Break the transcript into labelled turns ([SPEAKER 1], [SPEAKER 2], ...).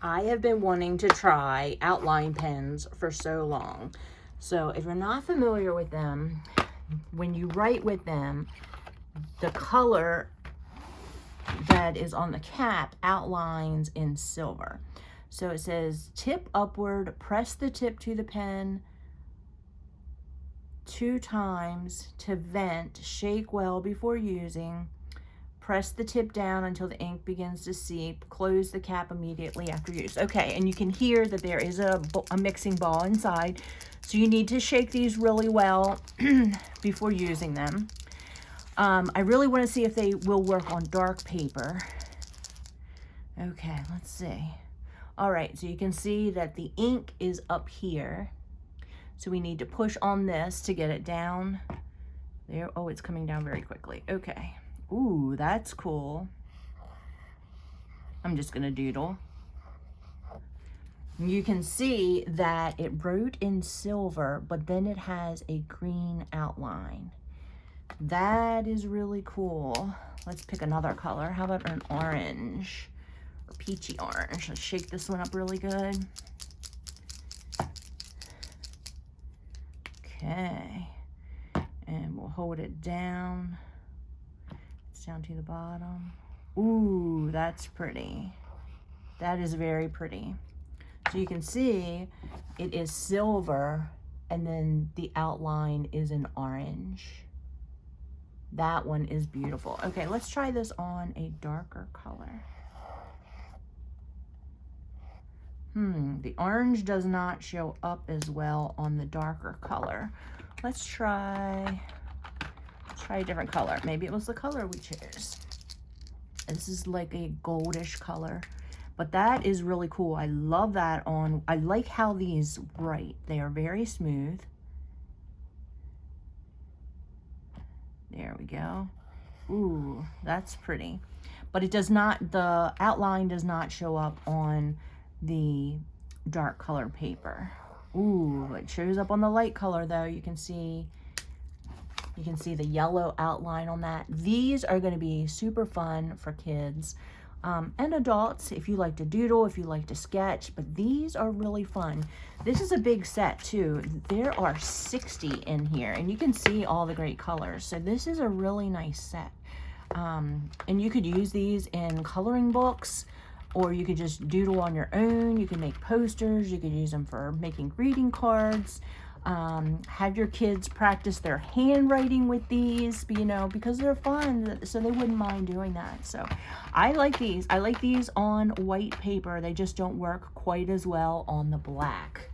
[SPEAKER 1] I have been wanting to try outline pens for so long. So if you're not familiar with them, when you write with them, the color that is on the cap outlines in silver. So it says tip upward, press the tip to the pen 2 times to vent, shake well before using, press the tip down until the ink begins to seep, close the cap immediately after use. Okay, and you can hear that there is a mixing ball inside, so you need to shake these really well before using them. I really want to see if they will work on dark paper. Okay, let's see. All right, so you can see that the ink is up here. So we need to push on this to get it down. There, oh, it's coming down very quickly. Okay. Ooh, that's cool. I'm just gonna doodle. You can see that it wrote in silver, but then it has a green outline. That is really cool. Let's pick another color. How about an orange or peachy orange? Let's shake this one up really good. Okay, and we'll hold it down. It's down to the bottom. Ooh, that's pretty. That is very pretty. So you can see it is silver and then the outline is an orange. That one is beautiful. Okay, let's try this on a darker color. The orange does not show up as well on the darker color. Let's try a different color. Maybe it was the color we chose. This is like a goldish color, but that is really cool. I love that on, I like how these write. They are very smooth. There we go. Ooh, that's pretty. But it does not, the outline does not show up on the dark color paper. Ooh, it shows up on the light color though. You can see the yellow outline on that. These are going to be super fun for kids and adults if you like to doodle, if you like to sketch, but these are really fun. This is a big set too. There are 60 in here and you can see all the great colors. So this is a really nice set. And you could use these in coloring books, or you could just doodle on your own. You can make posters. You could use them for making greeting cards. Have your kids practice their handwriting with these, you know, because they're fun, so they wouldn't mind doing that. So I like these. I like these on white paper. They just don't work quite as well on the black.